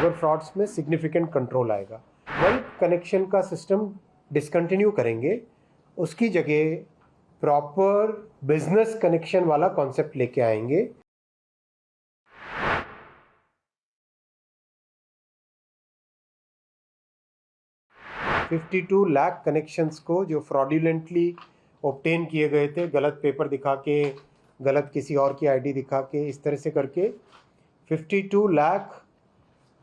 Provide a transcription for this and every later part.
Cyber frauds में significant control आएगा। Bulk connection का सिस्टम डिसकंटिन्यू करेंगे, उसकी जगह प्रॉपर बिजनेस कनेक्शन वाला कॉन्सेप्ट लेके आएंगे। $52 लाख कनेक्शंस को जो फ्रॉडुलेंटली ऑब्टेन किए गए थे, गलत पेपर दिखा के, गलत किसी और की आईडी दिखा के, इस तरह से करके 52 लाख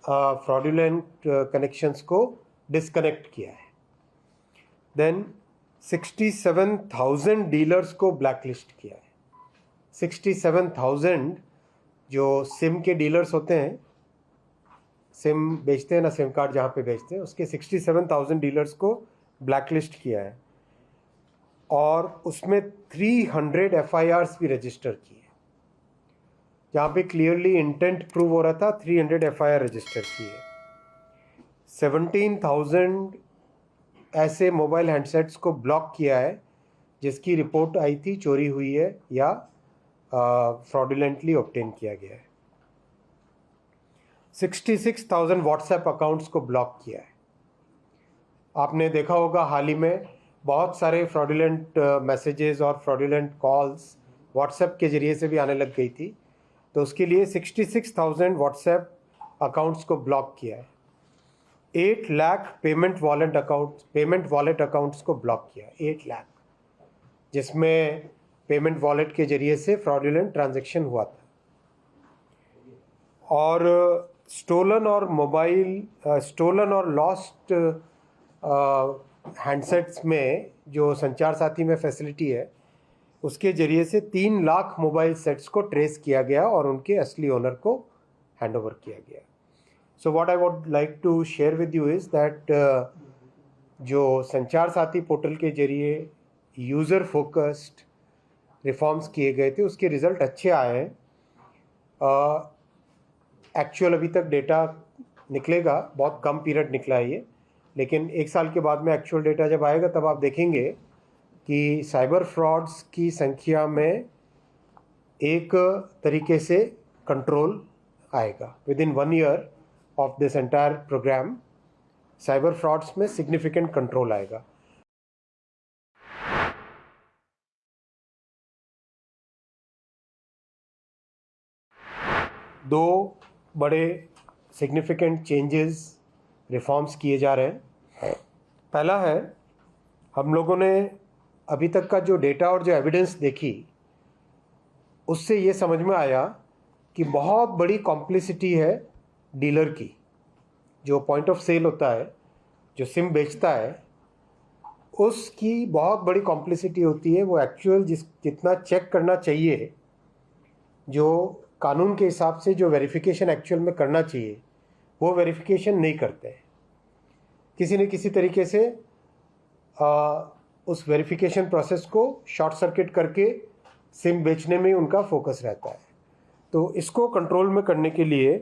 फ्रॉडुलेंट कनेक्शंस को डिस्कनेक्ट किया है। देन 67,000 डीलर्स को ब्लैकलिस्ट किया है। 67,000 जो सिम के डीलर्स होते हैं, सिम बेचते हैं ना, सिम कार्ड जहाँ पे बेचते हैं, उसके 67,000 डीलर्स को ब्लैकलिस्ट किया है और उसमें 300 FIRs भी रजिस्टर किए। जहाँ पे क्लियरली इंटेंट प्रूव हो रहा था, 300 FIR रजिस्टर किए। 17,000 ऐसे मोबाइल हैंडसेट्स को ब्लॉक किया है जिसकी रिपोर्ट आई थी चोरी हुई है या फ्रॉडुलेंटली ऑब्टेन किया गया है। 66,000 व्हाट्सएप अकाउंट्स को ब्लॉक किया है। आपने देखा होगा हाल ही में बहुत सारे फ्रॉडुलेंट मैसेजेस और फ्रॉडुलेंट कॉल्स व्हाट्सएप के ज़रिए से भी आने लग गई थी, तो उसके लिए 66,000 व्हाट्सएप अकाउंट्स को ब्लॉक किया है। 8 लाख पेमेंट वॉलेट अकाउंट्स को ब्लॉक किया, 8 लाख, जिसमें पेमेंट वॉलेट के ज़रिए से फ्रॉडुलेंट ट्रांजैक्शन हुआ था। और स्टोलन और लॉस्ट हैंडसेट्स में जो संचार साथी में फैसिलिटी है, उसके ज़रिए से 3 लाख मोबाइल सेट्स को ट्रेस किया गया और उनके असली ओनर को हैंडओवर किया गया। So what I would like to share with you is that जो संचार साथी पोर्टल के ज़रिए यूज़र फोकस्ड रिफॉर्म्स किए गए थे, उसके रिज़ल्ट अच्छे आए हैं। एक्चुअल अभी तक डेटा निकलेगा, बहुत कम पीरियड निकला है ये, लेकिन 1 साल के बाद में एक्चुअल डेटा जब आएगा तब आप देखेंगे कि साइबर फ्रॉड्स की संख्या में एक तरीके से कंट्रोल आएगा। विद इन 1 year of this entire program cyber frauds में सिग्निफिकेंट कंट्रोल आएगा। दो बड़े सिग्निफिकेंट चेंजेस, रिफॉर्म्स किए जा रहे हैं। पहला है, हम लोगों ने अभी तक का जो डेटा और जो एविडेंस देखी, उससे ये समझ में आया कि बहुत बड़ी कॉम्प्लिसिटी है डीलर की। जो पॉइंट ऑफ सेल होता है, जो सिम बेचता है, उसकी बहुत बड़ी कॉम्प्लिसिटी होती है। वो एक्चुअल जितना चेक करना चाहिए, जो कानून के हिसाब से जो वेरिफिकेशन एक्चुअल में करना चाहिए, वो वेरिफिकेशन नहीं करते हैं। किसी न किसी तरीके से उस वेरिफिकेशन प्रोसेस को शॉर्ट सर्किट करके सिम बेचने में उनका फोकस रहता है। तो इसको कंट्रोल में करने के लिए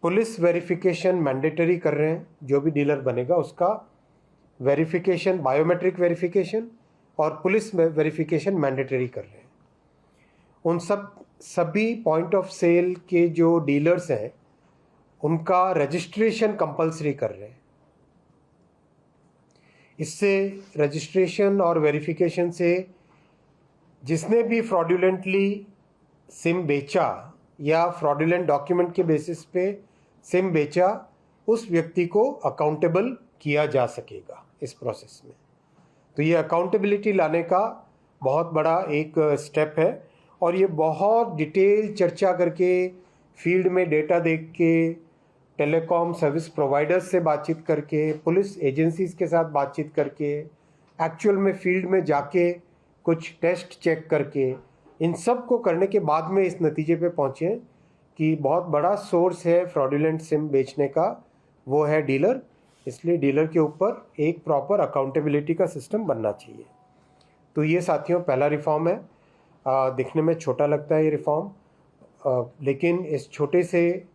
पुलिस वेरिफिकेशन मैंडेटरी कर रहे हैं। जो भी डीलर बनेगा उसका वेरिफिकेशन, बायोमेट्रिक वेरिफिकेशन और पुलिस वेरिफिकेशन मैंडेटरी कर रहे हैं। उन सभी पॉइंट ऑफ सेल के जो डीलर्स हैं, उनका रजिस्ट्रेशन कंपलसरी कर रहे हैं। इससे रजिस्ट्रेशन और वेरिफिकेशन से जिसने भी फ्रॉडुलेंटली सिम बेचा या फ्रॉडुलेंट डॉक्यूमेंट के बेसिस पे सिम बेचा, उस व्यक्ति को अकाउंटेबल किया जा सकेगा इस प्रोसेस में। तो ये अकाउंटेबिलिटी लाने का बहुत बड़ा एक स्टेप है और ये बहुत डिटेल चर्चा करके, फील्ड में डेटा देख के, टेलीकॉम सर्विस प्रोवाइडर्स से बातचीत करके, पुलिस एजेंसीज के साथ बातचीत करके, एक्चुअल में फील्ड में जाके कुछ टेस्ट चेक करके, इन सब को करने के बाद में इस नतीजे पे पहुँचे कि बहुत बड़ा सोर्स है फ्रॉडुलेंट सिम बेचने का, वो है डीलर। इसलिए डीलर के ऊपर एक प्रॉपर अकाउंटेबिलिटी का सिस्टम बनना चाहिए। तो ये साथियों पहला रिफॉर्म है। दिखने में छोटा लगता है ये रिफॉर्म, लेकिन इस छोटे से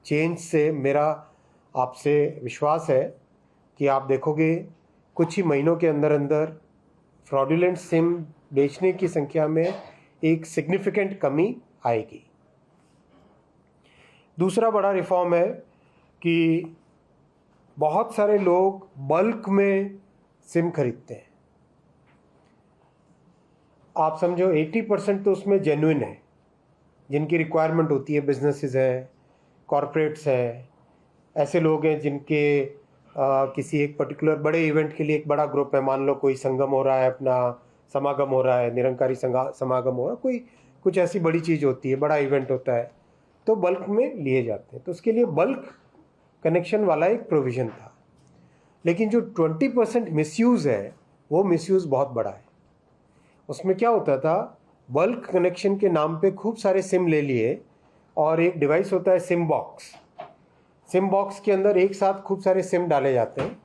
चेंज से मेरा आपसे विश्वास है कि आप देखोगे कुछ ही महीनों के अंदर अंदर फ्रॉडुलेंट सिम बेचने की संख्या में एक सिग्निफिकेंट कमी आएगी। दूसरा बड़ा रिफॉर्म है कि बहुत सारे लोग बल्क में सिम खरीदते हैं। आप समझो 80% तो उसमें जेन्युइन है, जिनकी रिक्वायरमेंट होती है, बिजनेसेस हैं, कॉरपोरेट्स हैं, ऐसे लोग हैं जिनके किसी एक पर्टिकुलर बड़े इवेंट के लिए एक बड़ा ग्रुप है, मान लो कोई संगम हो रहा है, अपना समागम हो रहा है, निरंकारी समागम हो रहा है, कोई कुछ ऐसी बड़ी चीज़ होती है, बड़ा इवेंट होता है, तो बल्क में लिए जाते हैं। तो उसके लिए बल्क कनेक्शन वाला एक प्रोविज़न था। लेकिन जो 20% मिसयूज़ है, वो मिसयूज़ बहुत बड़ा है। उसमें क्या होता था, बल्क कनेक्शन के नाम पे खूब सारे सिम ले लिए, और एक डिवाइस होता है सिम बॉक्स। सिम बॉक्स के अंदर एक साथ खूब सारे सिम डाले जाते हैं,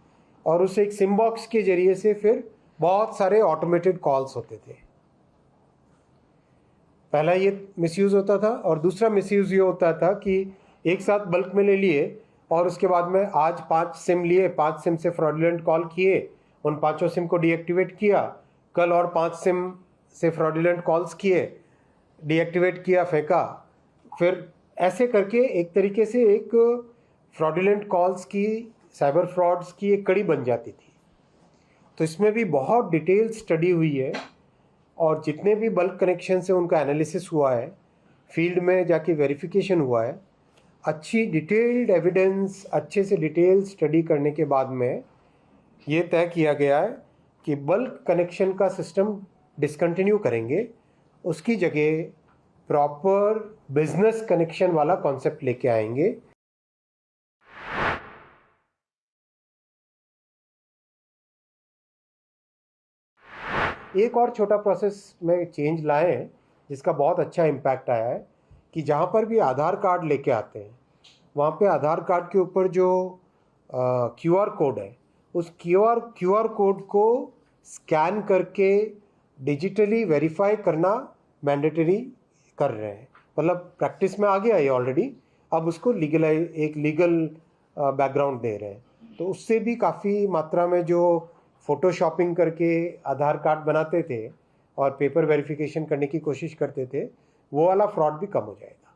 और उस एक सिम बॉक्स के जरिए से फिर बहुत सारे ऑटोमेटेड कॉल्स होते थे। पहला ये मिसयूज़ होता था, और दूसरा मिसयूज़ ये होता था कि एक साथ बल्क में ले लिए, और उसके बाद में आज 5 सिम लिए, 5 सिम से फ्रॉडुलेंट कॉल किए, उन 5 सिम को डीएक्टिवेट किया, कल और 5 सिम से फ्रॉडुलेंट कॉल्स किए, डीएक्टिवेट किया, फेंका। फिर ऐसे करके एक तरीके से एक फ्रॉडुलेंट कॉल्स की, साइबर फ्रॉड्स की एक कड़ी बन जाती थी। तो इसमें भी बहुत डिटेल स्टडी हुई है, और जितने भी बल्क कनेक्शन से उनका एनालिसिस हुआ है, फील्ड में जाके वेरिफिकेशन हुआ है, अच्छी डिटेल्ड एविडेंस, अच्छे से डिटेल स्टडी करने के बाद में ये तय किया गया है कि बल्क कनेक्शन का सिस्टम डिसकंटिन्यू करेंगे, उसकी जगह प्रॉपर बिजनेस कनेक्शन वाला कॉन्सेप्ट लेके आएंगे। एक और छोटा प्रोसेस में चेंज लाए हैं जिसका बहुत अच्छा इम्पैक्ट आया है, कि जहाँ पर भी आधार कार्ड लेके आते हैं, वहाँ पे आधार कार्ड के ऊपर जो क्यूआर कोड है, उस क्यूआर कोड को स्कैन करके डिजिटली वेरीफाई करना मैंडेटरी कर रहे हैं। मतलब प्रैक्टिस में आ गया ये ऑलरेडी, अब उसको एक लीगल बैकग्राउंड दे रहे हैं। तो उससे भी काफ़ी मात्रा में जो फोटोशॉपिंग करके आधार कार्ड बनाते थे और पेपर वेरिफिकेशन करने की कोशिश करते थे, वो वाला फ्रॉड भी कम हो जाएगा।